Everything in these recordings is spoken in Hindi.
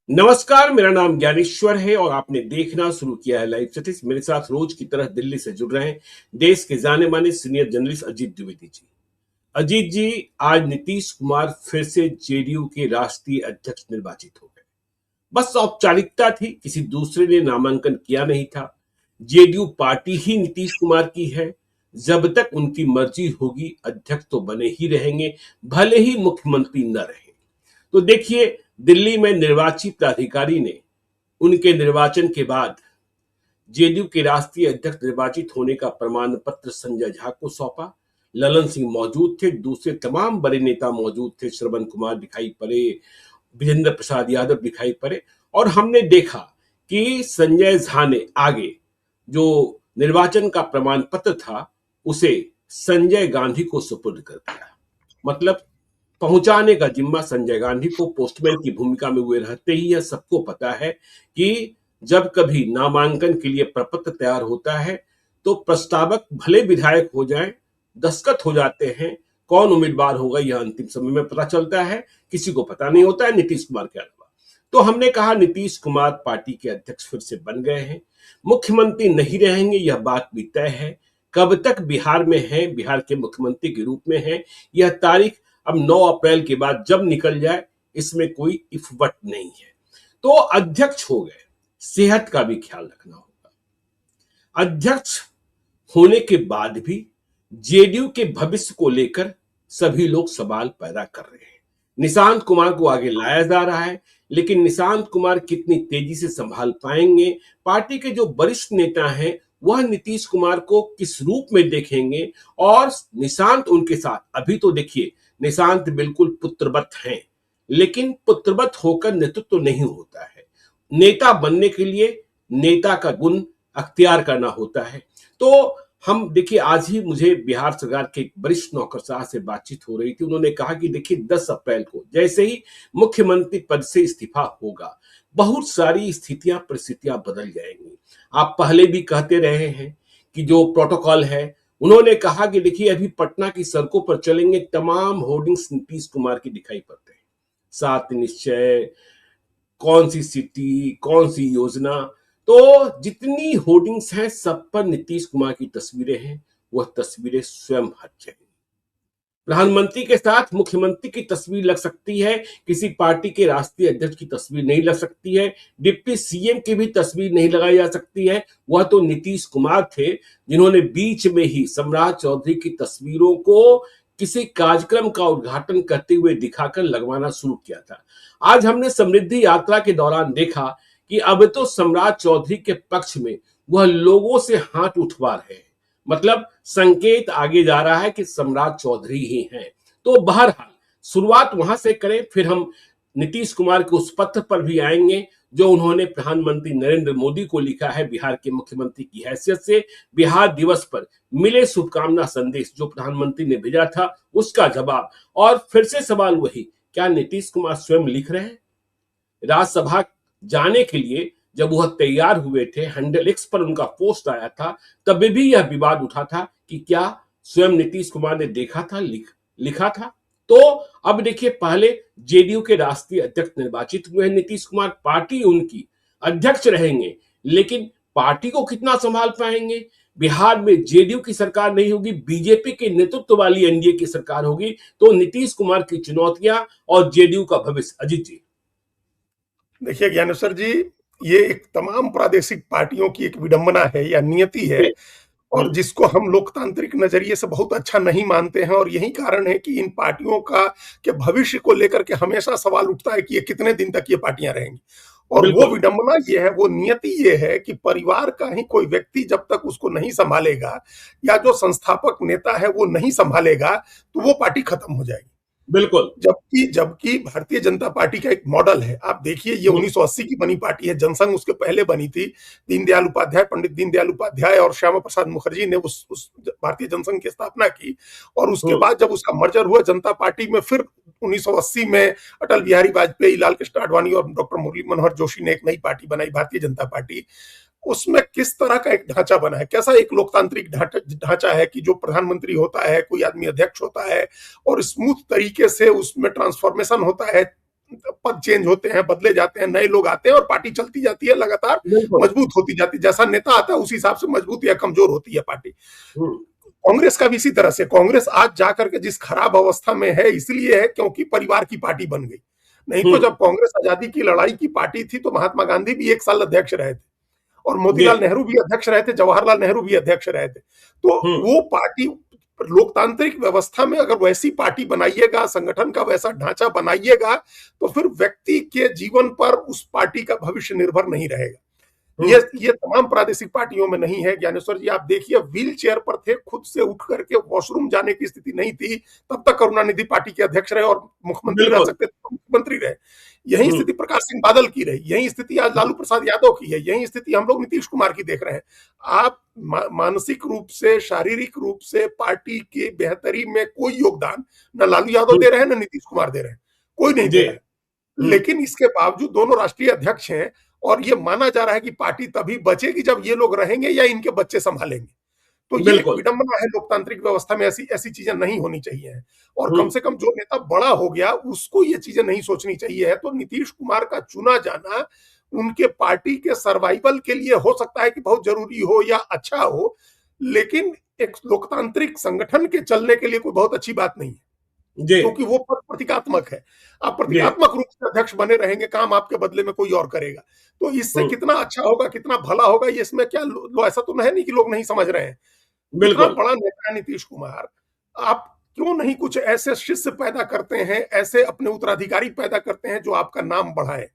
नमस्कार, मेरा नाम ज्ञानेश्वर है और आपने देखना शुरू किया है लाइव सतीश। मेरे साथ रोज की तरह दिल्ली से जुड़ रहे हैं देश के जाने माने सीनियर जर्नलिस्ट अजीत द्विवेदी जी। अजीत जी, आज नीतीश कुमार फिर से जेडीयू के राष्ट्रीय अध्यक्ष निर्वाचित हो गए। बस औपचारिकता थी, किसी दूसरे ने नामांकन किया नहीं था। जेडीयू पार्टी ही नीतीश कुमार की है। जब तक उनकी मर्जी होगी अध्यक्ष तो बने ही रहेंगे, भले ही मुख्यमंत्री न रहे। तो देखिए, दिल्ली में निर्वाची प्राधिकारी ने उनके निर्वाचन के बाद जेडीयू के राष्ट्रीय अध्यक्ष निर्वाचित होने का प्रमाण पत्र संजय झा को सौंपा। ललन सिंह मौजूद थे, दूसरे तमाम बड़े नेता मौजूद थे, श्रवण कुमार दिखाई पड़े, विजेंद्र प्रसाद यादव दिखाई पड़े और हमने देखा कि संजय झा ने आगे जो निर्वाचन का प्रमाण पत्र था उसे संजय गांधी को सुपुर्द कर दिया। मतलब पहुंचाने का जिम्मा संजय गांधी को, पोस्टमैन की भूमिका में हुए रहते ही यह सबको पता है कि जब कभी नामांकन के लिए प्रपत्र तैयार होता है तो प्रस्तावक भले विधायक हो जाए, दस्तखत हो जाते हैं, कौन उम्मीदवार होगा यह अंतिम समय में पता चलता है, किसी को पता नहीं होता है, नीतीश कुमार के अलावा। तो हमने कहा नीतीश कुमार पार्टी के अध्यक्ष फिर से बन गए हैं, मुख्यमंत्री नहीं रहेंगे यह बात भी तय है। कब तक बिहार में है, बिहार के मुख्यमंत्री के रूप में है, यह तारीख अब 9 अप्रैल के बाद जब निकल जाए इसमें कोई इफ बट नहीं है। तो अध्यक्ष हो गए, सेहत का भी ख्याल रखना होगा। अध्यक्ष होने के बाद भी जेडीयू के भविष्य को लेकर सभी लोग सवाल पैदा कर रहे हैं। निशांत कुमार को आगे लाया जा रहा है, लेकिन निशांत कुमार कितनी तेजी से संभाल पाएंगे, पार्टी के जो वरिष्ठ नेता हैं वह नीतीश कुमार को किस रूप में देखेंगे और निशांत उनके साथ, अभी तो देखिए निशांत बिल्कुल पुत्रवत हैं, लेकिन पुत्रवत होकर नेतृत्व तो नहीं होता है। नेता बनने के लिए नेता का गुण अख्तियार करना होता है। तो हम देखिए, आज ही मुझे बिहार सरकार के एक वरिष्ठ नौकरशाह से बातचीत हो रही थी। उन्होंने कहा कि देखिए 10 अप्रैल को जैसे ही मुख्यमंत्री पद से इस्तीफा होगा, बहुत सारी स्थितियां परिस्थितियां बदल जाएंगी। आप पहले भी कहते रहे हैं कि जो प्रोटोकॉल है, उन्होंने कहा कि देखिए अभी पटना की सड़कों पर चलेंगे, तमाम होर्डिंग्स नीतीश कुमार की दिखाई पड़ते हैं। 7 निश्चय, कौन सी सिटी, कौन सी योजना, तो जितनी होर्डिंग्स हैं सब पर नीतीश कुमार की तस्वीरें हैं। वह तस्वीरें स्वयं हट जाएंगी। प्रधानमंत्री के साथ मुख्यमंत्री की तस्वीर लग सकती है, किसी पार्टी के राष्ट्रीय अध्यक्ष की तस्वीर नहीं लग सकती है, डिप्टी सीएम की भी तस्वीर नहीं लगाई जा सकती है। वह तो नीतीश कुमार थे जिन्होंने बीच में ही सम्राट चौधरी की तस्वीरों को किसी कार्यक्रम का उद्घाटन करते हुए दिखाकर लगवाना शुरू किया था। आज हमने समृद्धि यात्रा के दौरान देखा कि अब तो सम्राट चौधरी के पक्ष में वह लोगों से हाथ उठवा रहे हैं। मतलब संकेत आगे जा रहा है कि सम्राट चौधरी ही हैं। तो बहरहाल शुरुआत वहां से करें, फिर हम नीतीश कुमार के उस पत्र पर भी आएंगे जो उन्होंने प्रधानमंत्री नरेंद्र मोदी को लिखा है बिहार के मुख्यमंत्री की हैसियत से। बिहार दिवस पर मिले शुभकामना संदेश जो प्रधानमंत्री ने भेजा था उसका जवाब, और फिर से सवाल वही, क्या नीतीश कुमार स्वयं लिख रहे हैं? राज्यसभा जाने के लिए जब वह तैयार हुए थे, हैंडल एक्स पर उनका पोस्ट आया था, तब भी यह विवाद उठा था कि क्या स्वयं नीतीश कुमार ने देखा था, लिखा था। तो अब देखिए, पहले जेडीयू के राष्ट्रीय अध्यक्ष निर्वाचित हुए हैं नीतीश कुमार, पार्टी उनकी अध्यक्ष रहेंगे, लेकिन पार्टी को कितना संभाल पाएंगे? बिहार में जेडीयू की सरकार नहीं होगी, बीजेपी के नेतृत्व वाली एनडीए की सरकार होगी। तो नीतीश कुमार की चुनौतियां और जेडीयू का भविष्य। अजीत जी, देखिए ज्ञानेश्वर जी, ये एक तमाम प्रादेशिक पार्टियों की एक विडंबना है या नियति है, और जिसको हम लोकतांत्रिक नजरिए से बहुत अच्छा नहीं मानते हैं। और यही कारण है कि इन पार्टियों का के भविष्य को लेकर के हमेशा सवाल उठता है कि ये कितने दिन तक ये पार्टियां रहेंगी। और वो विडंबना ये है, वो नियति ये है कि परिवार का ही कोई व्यक्ति जब तक उसको नहीं संभालेगा या जो संस्थापक नेता है वो नहीं संभालेगा तो वो पार्टी खत्म हो जाएगी। बिल्कुल। जबकि जबकि भारतीय जनता पार्टी का एक मॉडल है। आप देखिए, ये 1980 की बनी पार्टी है, जनसंघ उसके पहले बनी थी। दीनदयाल उपाध्याय, पंडित दीनदयाल उपाध्याय और श्यामा प्रसाद मुखर्जी ने उस भारतीय जनसंघ की स्थापना की। और उसके बाद जब उसका मर्जर हुआ जनता पार्टी में, फिर 1980 में अटल बिहारी वाजपेयी, लाल कृष्ण आडवाणी और डॉक्टर मुरली मनोहर जोशी ने एक नई पार्टी बनाई, भारतीय जनता पार्टी। उसमें किस तरह का एक ढांचा बना है, कैसा एक लोकतांत्रिक ढांचा है कि जो प्रधानमंत्री होता है, कोई आदमी अध्यक्ष होता है और स्मूथ तरीके से उसमें ट्रांसफॉर्मेशन होता है, पद चेंज होते हैं, बदले जाते हैं, नए लोग आते हैं और पार्टी चलती जाती है, लगातार बिल्कुल। मजबूत होती जाती है। जैसा नेता आता है उसी हिसाब से मजबूत या कमजोर होती है पार्टी। हम्म। कांग्रेस का भी इसी तरह से, कांग्रेस आज जाकर के जिस खराब अवस्था में है इसलिए है क्योंकि परिवार की पार्टी बन गई। नहीं तो जब कांग्रेस आजादी की लड़ाई की पार्टी थी तो महात्मा गांधी भी 1 साल अध्यक्ष रहे थे और जी। मोतीलाल नेहरू भी अध्यक्ष रहे थे, जवाहरलाल नेहरू भी अध्यक्ष रहे थे। तो हम्म। वो पार्टी लोकतांत्रिक व्यवस्था में अगर वैसी पार्टी बनाइएगा, संगठन का वैसा ढांचा बनाइएगा, तो फिर व्यक्ति के जीवन पर उस पार्टी का भविष्य निर्भर नहीं रहेगा। ये तमाम प्रादेशिक पार्टियों में नहीं है। ज्ञानेश्वर जी आप देखिए, व्हील चेयर पर थे, खुद से उठ करके वॉशरूम जाने की स्थिति नहीं थी, तब तक करुणानिधि पार्टी के अध्यक्ष रहे और मुख्यमंत्री रह बिल्कुल। सकते थे तो मुख्यमंत्री रहे। यही स्थिति प्रकाश सिंह बादल की रही, यही स्थिति आज लालू प्रसाद यादव की है, यही स्थिति हम लोग नीतीश कुमार की देख रहे हैं। आप मानसिक रूप से, शारीरिक रूप से पार्टी की बेहतरी में कोई योगदान न लालू यादव दे रहे हैं, न नीतीश कुमार दे रहे हैं, कोई नहीं दे रहा है। लेकिन इसके बावजूद दोनों राष्ट्रीय अध्यक्ष हैं और ये माना जा रहा है कि पार्टी तभी बचेगी जब ये लोग रहेंगे या इनके बच्चे संभालेंगे। तो ये एक विडंबना है, लोकतांत्रिक व्यवस्था में ऐसी ऐसी चीजें नहीं होनी चाहिए है। और कम से कम जो नेता बड़ा हो गया उसको ये चीजें नहीं सोचनी चाहिए है। तो नीतीश कुमार का चुना जाना उनके पार्टी के सर्वाइवल के लिए हो सकता है कि बहुत जरूरी हो या अच्छा हो, लेकिन एक लोकतांत्रिक संगठन के चलने के लिए कोई बहुत अच्छी बात नहीं है, क्योंकि वो पद प्रतीकात्मक है। आप प्रतीकात्मक रूप से अध्यक्ष बने रहेंगे, काम आपके बदले में कोई और करेगा। तो इससे कितना अच्छा होगा, कितना भला होगा, ये इसमें क्या ऐसा तो है नहीं कि लोग नहीं समझ रहे हैं। इतना बड़ा नेता है नीतीश कुमार, आप क्यों नहीं कुछ ऐसे शिष्य पैदा करते हैं, ऐसे अपने उत्तराधिकारी पैदा करते हैं जो आपका नाम बढ़ाए।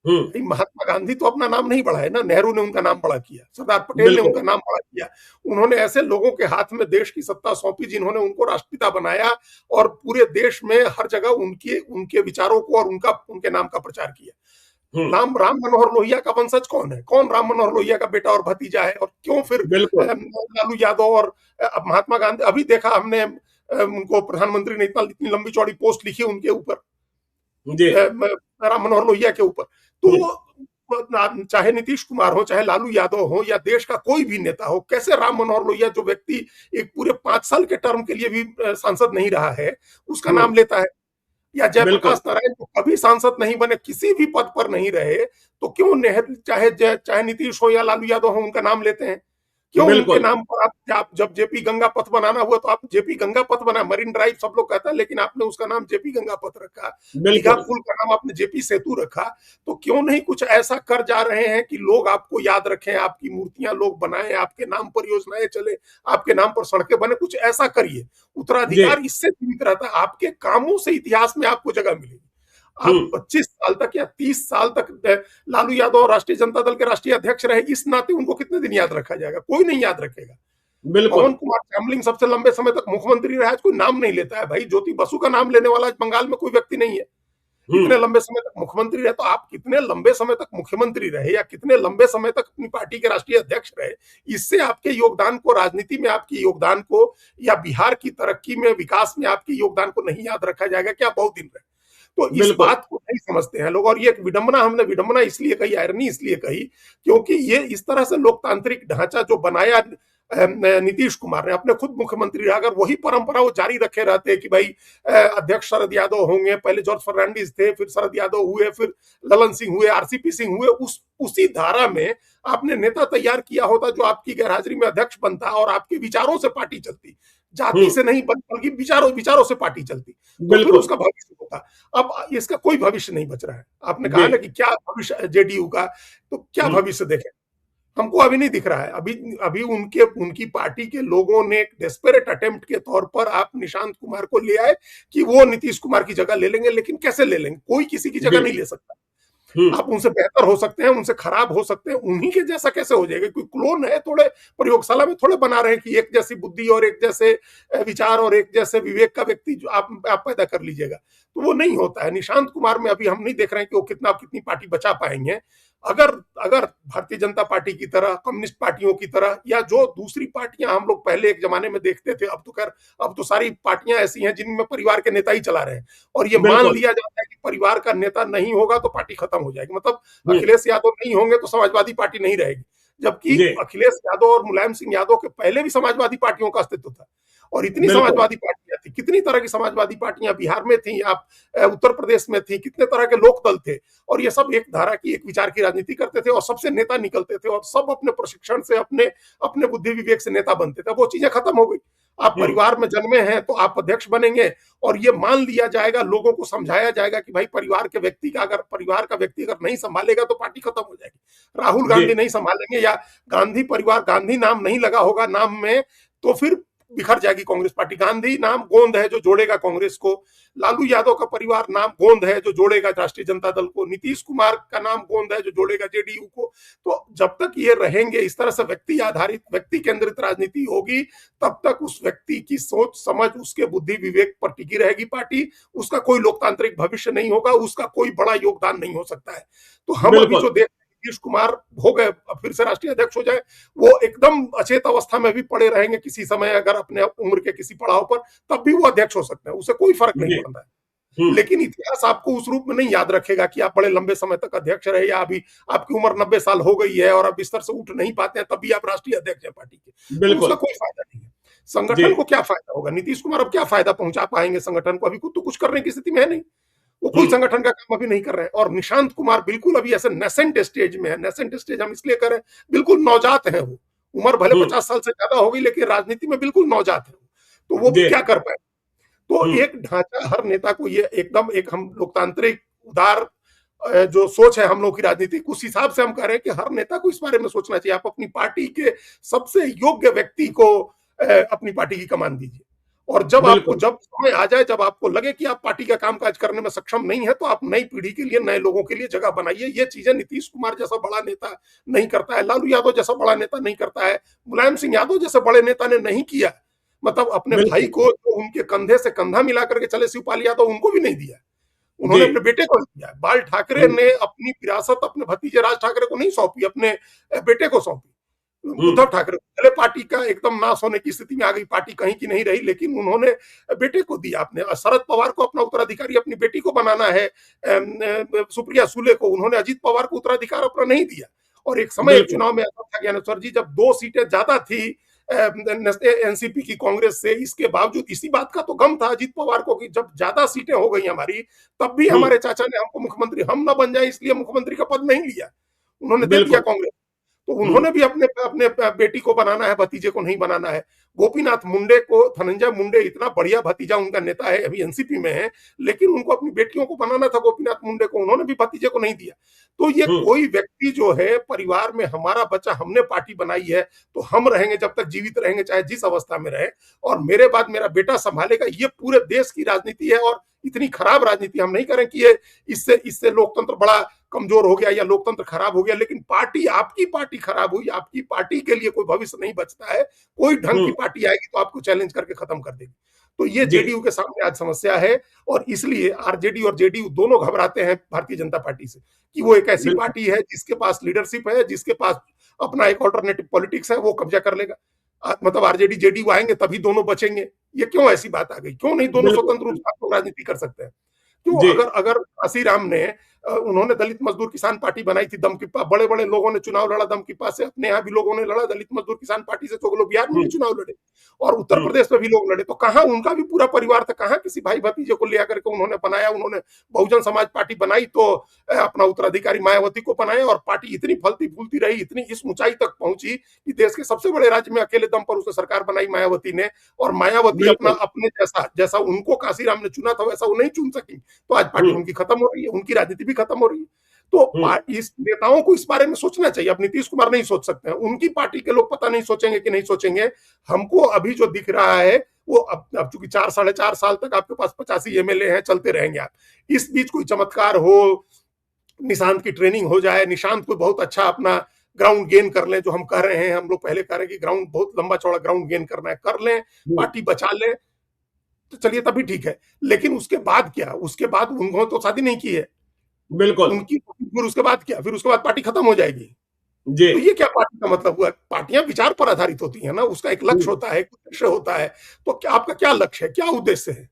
महात्मा गांधी तो अपना नाम नहीं बढ़ाए ना, नेहरू ने उनका नाम बड़ा किया, सरदार पटेल ने उनका नाम बड़ा किया। उन्होंने ऐसे लोगों के हाथ में देश की सत्ता सौंपी जिन्होंने उनको राष्ट्रपिता बनाया और पूरे देश में हर जगह उनके उनके विचारों को और उनके नाम का प्रचार किया। राम मनोहर लोहिया का वंशज कौन है? कौन राम मनोहर लोहिया का बेटा और भतीजा है? और क्यों फिर लालू यादव और महात्मा गांधी? अभी देखा हमने उनको, प्रधानमंत्री ने इतनी लंबी चौड़ी पोस्ट लिखी उनके ऊपर, राम मनोहर लोहिया के ऊपर। तो चाहे नीतीश कुमार हो, चाहे लालू यादव हो, या देश का कोई भी नेता हो, कैसे राम मनोहर लोहिया जो व्यक्ति एक पूरे 5 साल के टर्म के लिए भी सांसद नहीं रहा है उसका नाम लेता है? या जयप्रकाश नारायण तो कभी सांसद नहीं बने, किसी भी पद पर नहीं रहे, तो क्यों चाहे नीतीश हो या लालू यादव हो उनका नाम लेते हैं? क्यों उनके नाम पर आप जब जेपी गंगा पथ बनाना हुआ तो आप जेपी गंगा पथ बना, मरीन ड्राइव सब लोग कहता है, लेकिन आपने उसका नाम जेपी गंगा पथ रखा। दीघा पुल का नाम आपने जेपी सेतु रखा। तो क्यों नहीं कुछ ऐसा कर जा रहे हैं कि लोग आपको याद रखें, आपकी मूर्तियां लोग बनाएं, आपके नाम पर योजनाएं चले, आपके नाम पर सड़कें बने, कुछ ऐसा करिए। उत्तराधिकार इससे जीवित रहता है, आपके कामों से इतिहास में आपको जगह मिलेगी। आप 25 साल तक या 30 साल तक लालू यादव राष्ट्रीय जनता दल के राष्ट्रीय अध्यक्ष रहे, इस नाते उनको कितने दिन याद रखा जाएगा? कोई नहीं याद रखेगा। पवन कुमार चामलिंग सबसे लंबे समय तक मुख्यमंत्री रहा, कोई नाम नहीं लेता है भाई। ज्योति बसु का नाम लेने वाला बंगाल में कोई व्यक्ति नहीं है। कितने लंबे समय तक मुख्यमंत्री रहे, तो आप कितने लंबे समय तक मुख्यमंत्री रहे या कितने लंबे समय तक अपनी पार्टी के राष्ट्रीय अध्यक्ष रहे, इससे आपके योगदान को, राजनीति में आपकी योगदान को, या बिहार की तरक्की में, विकास में आपके योगदान को नहीं याद रखा जाएगा क्या बहुत दिन रहे? तो इस बात को नहीं समझते हैं लोग। और ये एक विडंबना, हमने विडंबना इसलिए कही, आयरनी इसलिए कही, क्योंकि ये इस तरह से लोकतांत्रिक ढांचा जो बनाया नीतीश कुमार ने, अपने खुद मुख्यमंत्री अगर वही परंपरा वो जारी रखे रहते कि भाई अध्यक्ष शरद यादव होंगे, पहले जॉर्ज फर्नांडिस थे, फिर शरद यादव हुए, फिर ललन सिंह हुए, आरसीपी सिंह हुए, उसी धारा में आपने नेता तैयार किया होता जो आपकी गैरहाजिरी में अध्यक्ष बनता और आपके विचारों से पार्टी चलती, जाति से नहीं बल्कि विचारों से पार्टी चलती, तो फिर उसका भविष्य होता। अब इसका कोई भविष्य नहीं बच रहा है। आपने कहा ना कि क्या भविष्य जेडीयू का, तो क्या भविष्य देखें? हमको अभी नहीं दिख रहा है। अभी उनकी पार्टी के लोगों ने एक डेस्परेट अटेम्प्ट के तौर पर आप निशांत कुमार को ले आए कि वो नीतीश कुमार की जगह ले लेंगे, लेकिन कैसे ले लेंगे? कोई किसी की जगह नहीं ले सकता। आप उनसे बेहतर हो सकते हैं, उनसे खराब हो सकते हैं, उन्हीं के जैसा कैसे हो जाएगा? कोई क्लोन है, थोड़े प्रयोगशाला में थोड़े बना रहे हैं कि एक जैसी बुद्धि और एक जैसे विचार और एक जैसे विवेक का व्यक्ति जो आप पैदा कर लीजिएगा, तो वो नहीं होता है। निशांत कुमार में अभी हम नहीं देख रहे हैं कि वो कितनी पार्टी बचा पाएंगे। अगर भारतीय जनता पार्टी की तरह, कम्युनिस्ट पार्टियों की तरह, या जो दूसरी पार्टियां हम लोग पहले एक जमाने में देखते थे, अब तो सारी पार्टियां ऐसी हैं जिनमें परिवार के नेता ही चला रहे हैं, और ये मान लिया जाता है कि परिवार का नेता नहीं होगा तो पार्टी खत्म हो जाएगी। मतलब अखिलेश यादव नहीं होंगे तो समाजवादी पार्टी नहीं रहेगी, जबकि अखिलेश यादव और मुलायम सिंह यादव के पहले भी समाजवादी पार्टियों का अस्तित्व था। और इतनी बिल्कुल। समाजवादी पार्टियां थी, कितनी तरह की समाजवादी पार्टियां बिहार में थी, आप उत्तर प्रदेश में थी, कितने तरह के लोक दल थे, और ये सब एक धारा की, एक विचार की राजनीति करते थे, और सबसे नेता निकलते थे, और सब अपने प्रशिक्षण से, अपने अपने बुद्धि विवेक से नेता बनते थे। वो चीजें खत्म हो गई। आप हम्म। परिवार में जन्मे हैं तो आप अध्यक्ष बनेंगे, और ये मान लिया जाएगा, लोगों को समझाया जाएगा कि भाई परिवार के व्यक्ति का, अगर परिवार का व्यक्ति अगर नहीं संभालेगा तो पार्टी खत्म हो जाएगी। राहुल जी। गांधी नहीं संभालेंगे, या गांधी परिवार, गांधी नाम नहीं लगा होगा नाम में, तो फिर बिखर जाएगी कांग्रेस पार्टी। गांधी नाम गोंद है जो जोड़ेगा कांग्रेस को, लालू यादव का परिवार नाम गोंद है जो जोड़ेगा राष्ट्रीय जनता दल को, नीतीश कुमार का नाम गोंद है जो जोड़ेगा जेडीयू को। तो जब तक ये रहेंगे, इस तरह से व्यक्ति आधारित, व्यक्ति केंद्रित राजनीति होगी, तब तक उस व्यक्ति की सोच समझ, उसके बुद्धि विवेक पर टिकी रहेगी पार्टी। उसका कोई लोकतांत्रिक भविष्य नहीं होगा, उसका कोई बड़ा योगदान नहीं हो सकता है। तो हम अभी बिल्कुल। जो देख, नीतीश कुमार हो गए, फिर से राष्ट्रीय अध्यक्ष हो जाए, वो एकदम अचेत अवस्था में भी पड़े रहेंगे किसी समय, अगर अपने उम्र के किसी पड़ाव पर, तब भी वो अध्यक्ष हो सकते हैं, उसे कोई फर्क नहीं जी। पड़ता है। लेकिन इतिहास आपको उस रूप में नहीं याद रखेगा कि आप बड़े लंबे समय तक अध्यक्ष रहे, या अभी आपकी उम्र 90 साल हो गई है और आप बिस्तर से उठ नहीं पाते हैं, तब भी आप राष्ट्रीय अध्यक्ष हैं पार्टी के, तो उसका बिल्कुल। कोई फायदा नहीं है। जी। संगठन को क्या फायदा होगा? नीतीश कुमार अब क्या फायदा पहुंचा पाएंगे संगठन को? अभी खुद तो कुछ करने की स्थिति में है नहीं, वो कोई हम्म। संगठन का काम अभी नहीं कर रहे हैं। और निशांत कुमार बिल्कुल अभी ऐसे नेसेंट स्टेज में है। नेसेंट स्टेज हम इसलिए करें, बिल्कुल नवजात है वो, उम्र भले हम्म। 50 साल से ज्यादा होगी, लेकिन राजनीति में बिल्कुल नवजात है, तो वो भी जी। क्या कर पाए? तो हम्म। एक ढांचा हर नेता को, ये एकदम एक हम लोकतांत्रिक उदार जो सोच है हम लोग की राजनीतिक, उस हिसाब से हम कह रहे हैं कि हर नेता को इस बारे में सोचना चाहिए। आप अपनी पार्टी के सबसे योग्य व्यक्ति को अपनी पार्टी की कमान दीजिए, और जब आपको, बिल्कुल। जब समय आ जाए, जब आपको लगे कि आप पार्टी का कामकाज करने में सक्षम नहीं है, तो आप नई पीढ़ी के लिए, नए लोगों के लिए जगह बनाइए। ये चीजें नीतीश कुमार जैसा बड़ा नेता नहीं करता है, लालू यादव जैसा बड़ा नेता नहीं करता है, मुलायम सिंह यादव जैसे बड़े नेता ने नहीं किया। मतलब अपने भाई बिल्कुल। को जो उनके कंधे से कंधा मिला करके चले, शिवपाल यादव, उनको भी नहीं दिया, जी। उन्होंने अपने बेटे को दिया। बाल ठाकरे हम्म। ने अपनी विरासत अपने भतीजे राज ठाकरे को नहीं सौंपी, अपने बेटे को सौंपी। उद्धव हम्म। ठाकरे पहले पार्टी का एकदम नाश होने की स्थिति में आ गई, पार्टी कहीं की नहीं रही, लेकिन उन्होंने बेटे को दिया अपने। शरद पवार को अपना उत्तराधिकारी अपनी बेटी को बनाना है, सुप्रिया सुले को, उन्होंने अजीत पवार को उत्तराधिकार अपना नहीं दिया। और एक समय, एक बिल्कुल। चुनाव में ऐसा था ज्ञानेश्वर जी, जब 2 सीटें ज्यादा थी एनसीपी की कांग्रेस से, इसके बावजूद इसी बात का तो गम था अजीत पवार को कि जब ज्यादा सीटें हो गई हमारी, तब भी हम्म। हमारे चाचा ने हमको मुख्यमंत्री, हम ना बन जाए इसलिए मुख्यमंत्री का पद नहीं लिया, उन्होंने दे दिया बिल्कुल। कांग्रेस। तो हम्म। उन्होंने भी अपने अपने बेटी को बनाना है, भतीजे को नहीं बनाना है। गोपीनाथ मुंडे को, धनंजय मुंडे इतना बढ़िया भतीजा उनका नेता है, अभी एनसीपी में है, लेकिन उनको अपनी बेटियों को बनाना था गोपीनाथ मुंडे को, उन्होंने भी भतीजे को नहीं दिया। तो ये हम्म। कोई व्यक्ति जो है परिवार में, हमारा बच्चा, हमने पार्टी बनाई है, तो हम रहेंगे जब तक जीवित रहेंगे, चाहे जिस अवस्था में रहे, और मेरे बाद मेरा बेटा संभालेगा। ये पूरे देश की राजनीति है, और इतनी खराब राजनीति हम नहीं करें कि ये इससे इससे लोकतंत्र बड़ा कमजोर हो गया या लोकतंत्र खराब हो गया, लेकिन पार्टी, आपकी पार्टी खराब हुई, आपकी पार्टी के लिए कोई भविष्य नहीं बचता है। कोई ढंग की हम्म। पार्टी आएगी तो आपको चैलेंज करके खत्म कर देगी। तो ये जी। जेडीयू के सामने आज समस्या है, और इसलिए आरजेडी और जेडीयू दोनों घबराते हैं भारतीय जनता पार्टी से, कि वो एक ऐसी बिल्कुल। पार्टी है जिसके पास लीडरशिप है, जिसके पास अपना एक ऑल्टरनेटिव पॉलिटिक्स है, वो कब्जा कर लेगा। मतलब आरजेडी जेडीयू आएंगे तभी दोनों बचेंगे। ये क्यों ऐसी बात आ गई? क्यों नहीं दोनों बिल्कुल। स्वतंत्र रूप से आप लोग राजनीति कर सकते हैं? क्यों? जी। अगर अगर काशीराम ने, उन्होंने दलित मजदूर किसान पार्टी बनाई थी दमकिप्पा, बड़े बड़े लोगों ने चुनाव लड़ा दमकिप्पा से, अपने यहाँ भी लोगों ने लड़ा दलित मजदूर किसान पार्टी से, तो लोग बिहार में भी हम्म। चुनाव लड़े, और उत्तर हम्म। प्रदेश में भी लोग लड़े। तो कहाँ उनका भी पूरा परिवार था? कहाँ किसी भाई भतीजे को ले आकर के उन्होंने बनाया? उन्होंने बहुजन समाज पार्टी बनाई तो अपना उत्तराधिकारी मायावती को बनाया, और पार्टी इतनी फलती फूलती रही, इतनी इस ऊंचाई तक पहुंची कि देश के सबसे बड़े राज्य में अकेले दम पर उसने सरकार बनाई मायावती ने। और मायावती अपना, बिल्कुल। अपने जैसा, जैसा उनको काशीराम ने चुना था वैसा वो नहीं चुन सकी, तो आज पार्टी हम्म। उनकी खत्म हो रही है, उनकी राजनीति भी खत्म हो रही है। तो हम्म। इस नेताओं को इस बारे में सोचना चाहिए। अब नीतीश कुमार नहीं सोच सकते हैं, उनकी पार्टी के लोग पता नहीं सोचेंगे कि नहीं सोचेंगे। हमको अभी जो दिख रहा है वो, अब चूंकि 4 साढ़े 4 साल तक आपके पास 85 एमएलए हैं, चलते रहेंगे आप। इस बीच कोई चमत्कार हो, निशांत की ट्रेनिंग हो जाए, निशांत कोई बहुत अच्छा अपना ग्राउंड गेन कर लें, जो हम कह रहे हैं, हम लोग पहले कह रहे हैं कि ग्राउंड, बहुत लंबा चौड़ा ग्राउंड गेन करना है, कर लें, हम्म। पार्टी बचा लें, तो चलिए तभी ठीक है। लेकिन उसके बाद क्या? उसके बाद उन्होंने तो शादी नहीं की है बिल्कुल। उनकी, फिर उसके बाद क्या? फिर उसके बाद पार्टी खत्म हो जाएगी। जी। तो ये क्या पार्टी का मतलब हुआ? पार्टियां विचार पर आधारित होती है ना, उसका एक लक्ष्य हम्म। होता है, एक उद्देश्य होता है। तो क्या आपका क्या लक्ष्य है, क्या उद्देश्य है?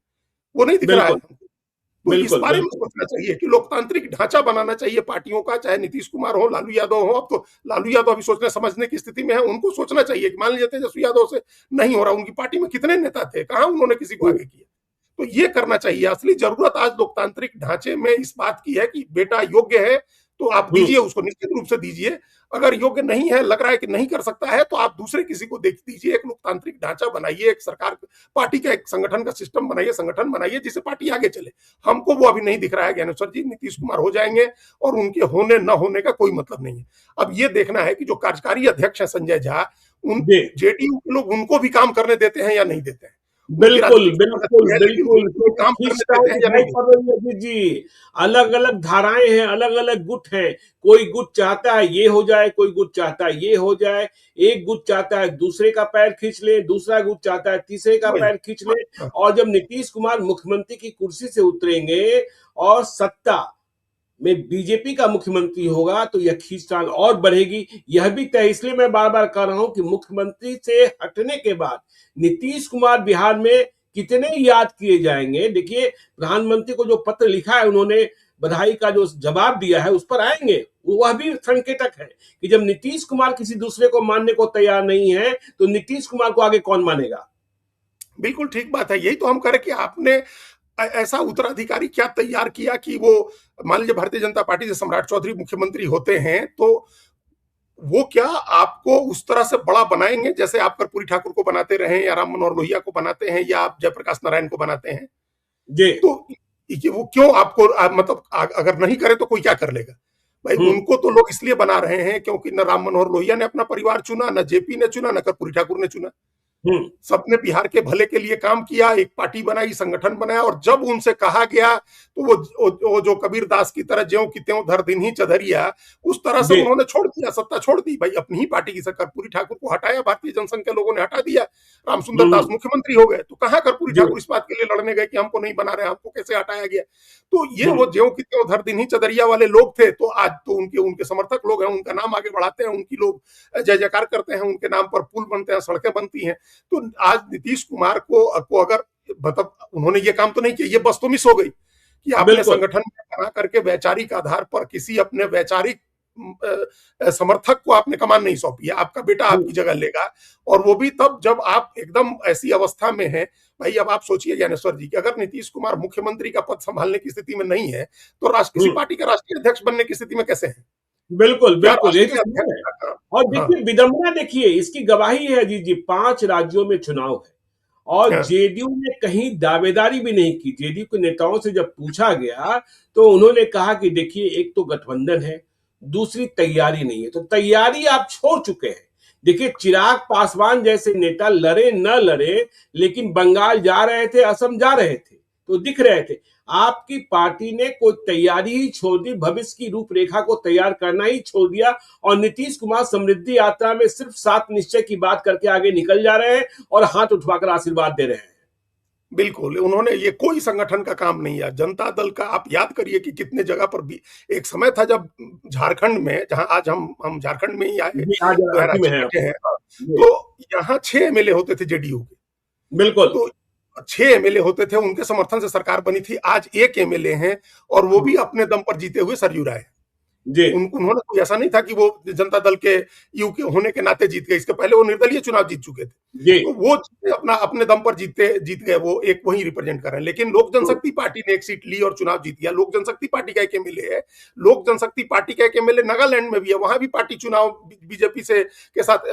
वो नहीं दिख रहा है बिल्कुल। हमको। तो इस बिल्कुल बारे में बिल्कुल। सोचना चाहिए कि लोकतांत्रिक ढांचा बनाना चाहिए पार्टियों का, चाहे नीतीश कुमार हो, लालू यादव हो। अब तो लालू यादव अभी सोचने समझने की स्थिति में है, उनको सोचना चाहिए कि मान लीजिए तेजस्वी यादव से नहीं हो रहा, उनकी पार्टी में कितने नेता थे, कहां उन्होंने किसी को हम्म, आगे किया। तो ये करना चाहिए। असली जरूरत आज लोकतांत्रिक ढांचे में इस बात की है कि बेटा योग्य है तो आप हम्म, दीजिए, उसको निश्चित रूप से दीजिए। अगर योग्य नहीं है, लग रहा है कि नहीं कर सकता है, तो आप दूसरे किसी को देख दीजिए। एक लोकतांत्रिक ढांचा बनाइए, एक सरकार पार्टी का एक संगठन का सिस्टम बनाइए, संगठन बनाइए जिससे पार्टी आगे चले। हमको वो अभी नहीं दिख रहा है ज्ञानेश्वर जी। नीतीश कुमार हो जाएंगे और उनके होने न होने का कोई मतलब नहीं है। अब ये देखना है कि जो कार्यकारी अध्यक्ष है संजय झा, उन जी जेडीयू के लोग उनको भी काम करने देते हैं या नहीं देते हैं। उनकी बिल्कुल राजनीतिक बिल्कुल जमानत है, लेकिन बिल्कुल, उनको भी क्योंकि काम करने खींचतान देते हैं या दिखाई नहीं देते। पड़ रही है अजीत जी। अलग अलग धाराएं हैं, अलग अलग गुट हैं। कोई गुट चाहता है ये हो जाए, कोई गुट चाहता है ये हो जाए। एक गुट चाहता है दूसरे का पैर खींच ले, दूसरा गुट चाहता है तीसरे का वही। पैर खींच ले। हाँ, और जब नीतीश कुमार मुख्यमंत्री की कुर्सी से उतरेंगे और सत्ता में बीजेपी का मुख्यमंत्री होगा तो यह खींचतान और बढ़ेगी। यह भी तय, इसलिए मैं बार बार कह रहा हूं कि मुख्यमंत्री से हटने के बाद नीतीश कुमार बिहार में कितने याद किए जाएंगे। देखिए, प्रधानमंत्री को जो पत्र लिखा है उन्होंने, बधाई का जो जवाब दिया है उस पर आएंगे। वह भी संकेतक है कि जब नीतीश कुमार किसी दूसरे को मानने को तैयार नहीं है तो नीतीश कुमार को आगे कौन मानेगा। बिल्कुल ठीक बात है। यही तो हम कह रहे कि आपने ऐसा उत्तराधिकारी क्या तैयार किया कि वो, मान लीजिए भारतीय जनता पार्टी से सम्राट चौधरी मुख्यमंत्री होते हैं, तो वो क्या आपको उस तरह से बड़ा बनाएंगे जैसे आप कर्पूरी ठाकुर को बनाते रहे, या राम मनोहर लोहिया को बनाते हैं, या आप जयप्रकाश नारायण को बनाते हैं। जी। तो ये वो क्यों आपको मतलब अगर नहीं करे तो कोई क्या कर लेगा। भाई हम्म। उनको तो लोग इसलिए बना रहे हैं क्योंकि न राम मनोहर लोहिया ने अपना परिवार चुना, न जेपी ने चुना, न कर्पूरी ठाकुर ने चुना। हम्म। सबने बिहार के भले के लिए काम किया, एक पार्टी बनाई, संगठन बनाया। और जब उनसे कहा गया तो वो जो कबीर दास की तरह ज्यों की त्यों धर दिन ही चधरिया, उस तरह से जी। उन्होंने छोड़ दिया, सत्ता छोड़ दी। भाई अपनी ही पार्टी की सरकार, कर्पूरी ठाकुर को हटाया, भारतीय जनसंघ के लोगों ने हटा दिया, रामसुंदर दास हम्म। मुख्यमंत्री हो गए। तो कहां कर्पूरी जी। ठाकुर इस बात के लिए लड़ने गए कि हमको नहीं बना रहे, हमको कैसे हटाया गया। तो ये हम्म। वो ज्यों की त्यों धर दिन ही चधरिया वाले लोग थे। तो आज तो उनके उनके समर्थक लोग हैं, उनका नाम आगे बढ़ाते हैं, उनकी लोग जय जयकार करते हैं, उनके नाम पर पुल बनते हैं, सड़कें बनती हैं। तो आज नीतीश कुमार को अगर मतलब उन्होंने ये काम तो नहीं किया, ये बस तो मिस हो गई कि आपने बिल्कुल। संगठन बना करके वैचारिक आधार पर किसी अपने वैचारिक समर्थक को आपने कमान नहीं सौंपी है। आपका बेटा हम्म। आपकी जगह लेगा, और वो भी तब जब आप एकदम ऐसी अवस्था में हैं। भाई अब आप सोचिए ज्ञानेश्वर जी कि अगर नीतीश कुमार मुख्यमंत्री का पद संभालने की स्थिति में नहीं है, तो राष्ट्र किसी हम्म। पार्टी का राष्ट्रीय अध्यक्ष बनने की स्थिति में कैसे है। बिल्कुल क्या बिल्कुल, यही तो राष्ट्रीय समझ अध्यक्ष है। का काम। और हाँ, देखिए विडंबना, देखिए इसकी गवाही है अजीत जी, 5 राज्यों में चुनाव है और हाँ, जेडीयू ने कहीं दावेदारी भी नहीं की। जेडीयू के नेताओं से जब पूछा गया तो उन्होंने कहा कि देखिए, एक तो गठबंधन है, दूसरी तैयारी नहीं है। तो तैयारी आप छोड़ चुके हैं। देखिए, चिराग पासवान जैसे नेता लड़े न लड़े, लेकिन बंगाल जा रहे थे, असम जा रहे थे, तो दिख रहे थे। आपकी पार्टी ने कोई तैयारी ही छोड़ दी, भविष्य की रूपरेखा को तैयार करना ही छोड़ दिया। और नीतीश कुमार समृद्धि यात्रा में सिर्फ 7 निश्चय की बात करके आगे निकल जा रहे हैं और हाथ उठवाकर आशीर्वाद दे रहे हैं। बिल्कुल, उन्होंने ये कोई संगठन का काम नहीं है। जनता दल का आप याद करिए कि कितने जगह पर भी एक समय था जब झारखंड में, जहां आज हम झारखंड में ही आए, जी, आज जो है रांची में रांची है बैठे आप। हैं। हाँ, जी, तो यहाँ 6 एमएलए होते थे जेडीयू के। बिल्कुल। तो 6 एमएलए होते थे, उनके समर्थन से सरकार बनी थी। आज 1 एमएलए हैं, और वो भी अपने दम पर जीते हुए सरयू राय। जी। उन्होंने कोई ऐसा नहीं था कि वो जनता दल के यू के होने के नाते जीत गए, इसके पहले वो निर्दलीय चुनाव जीत चुके थे। जी। तो वो अपना अपने दम पर जीत गए, वो एक वही रिप्रेजेंट कर रहे हैं। लेकिन लोक जनशक्ति पार्टी ने एक सीट ली और चुनाव जीत गया। लोक जनशक्ति पार्टी का एक एमएलए है, लोक जनशक्ति पार्टी का एक एमएलए नागालैंड में भी है, वहां भी पार्टी चुनाव बीजेपी से के साथ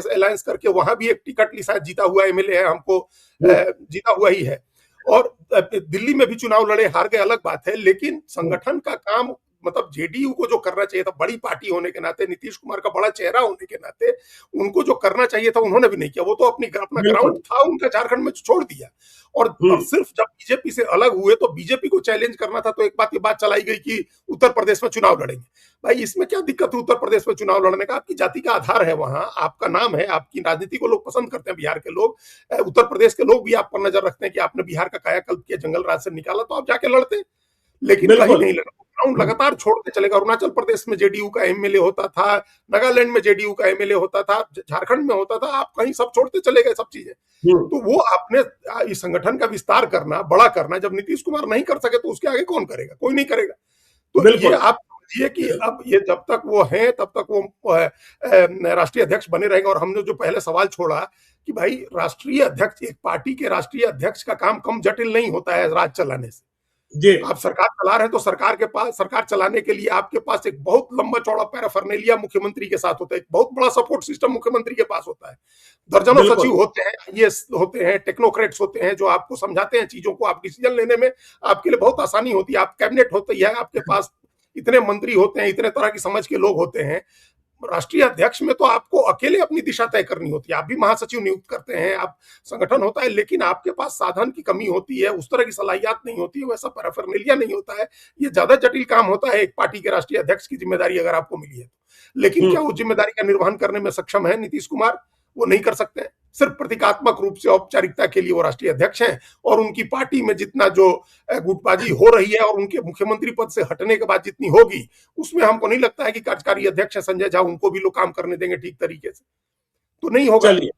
अलायंस करके वहां भी एक टिकट ली, शायद जीता हुआ एमएलए है, हमको जीता हुआ ही है। और दिल्ली में भी चुनाव लड़े, हार गए, अलग बात है। लेकिन संगठन का काम मतलब जेडीयू को जो करना चाहिए था, बड़ी पार्टी होने के नाते, नीतीश कुमार का बड़ा चेहरा होने के नाते, उनको जो करना चाहिए था उन्होंने भी नहीं किया। वो तो अपना ग्राउंड बिल्कुल। था उनका झारखंड में, छोड़ दिया। और सिर्फ जब बीजेपी से अलग हुए तो बीजेपी को चैलेंज करना था, तो एक बात चलाई गई कि उत्तर प्रदेश में चुनाव लड़ेंगे। भाई इसमें क्या दिक्कत है उत्तर प्रदेश में चुनाव लड़ने का? आपकी जाति का आधार है, वहां आपका नाम है, आपकी राजनीति को लोग पसंद करते हैं, बिहार के लोग, उत्तर प्रदेश के लोग भी आप पर नजर रखते हैं कि आपने बिहार का कायाकल्प किया, जंगल राज से निकाला, तो आप जाके लड़ते। लेकिन कहीं बिल्कुल। नहीं लड़ा, अकाउंट लगातार छोड़ते चलेगा। अरुणाचल प्रदेश में जेडीयू का एमएलए होता था, नागालैंड में जेडीयू का एमएलए होता था, झारखंड में होता था, आप कहीं सब छोड़ते चले गए सब चीजें। तो वो आपने इस संगठन का विस्तार करना, बड़ा करना, जब नीतीश कुमार नहीं कर सके तो उसके आगे कौन करेगा? कोई नहीं करेगा। तो ये बिल्कुल आप समझिए कि अब ये जब तक वो हैं तब तक वो राष्ट्रीय अध्यक्ष बने रहेंगे। और हमने जो पहले सवाल छोड़ा कि भाई राष्ट्रीय अध्यक्ष, एक पार्टी के राष्ट्रीय अध्यक्ष का काम कम जटिल नहीं होता है राज चलाने से। जी आप सरकार चला रहे हैं तो सरकार के पास, सरकार चलाने के लिए आपके पास एक बहुत लंबा चौड़ा पैराफर्नेलिया मुख्यमंत्री के साथ होता है, एक बहुत बड़ा सपोर्ट सिस्टम मुख्यमंत्री के पास होता है। दर्जनों बिल्कुल सचिव होते हैं, ये होते हैं, टेक्नोक्रेट्स होते हैं जो आपको समझाते हैं चीजों को, आप डिसीजन लेने में आपके लिए बहुत आसानी होती है। आप कैबिनेट होती है, आपके पास इतने मंत्री होते हैं, इतने तरह की समझ के लोग होते हैं। राष्ट्रीय अध्यक्ष में तो आपको अकेले अपनी दिशा तय करनी होती है। आप भी महासचिव नियुक्त करते हैं, आप संगठन होता है, लेकिन आपके पास साधन की कमी होती है, उस तरह की सलाहियत नहीं होती है, वैसा पैराफर्नेलिया नहीं होता है। ये ज्यादा जटिल काम होता है एक पार्टी के राष्ट्रीय अध्यक्ष की जिम्मेदारी अगर आपको मिली है तो। लेकिन क्या वो जिम्मेदारी का निर्वहन करने में सक्षम है नीतीश कुमार? वो नहीं कर सकते हैं। सिर्फ प्रतीकात्मक रूप से औपचारिकता के लिए वो राष्ट्रीय अध्यक्ष हैं, और उनकी पार्टी में जितना जो गुटबाजी हो रही है और उनके मुख्यमंत्री पद से हटने के बाद जितनी होगी, उसमें हमको नहीं लगता है कि कार्यकारी अध्यक्ष है संजय झा, उनको भी लोग काम करने देंगे ठीक तरीके से। तो नहीं होगा। चलिए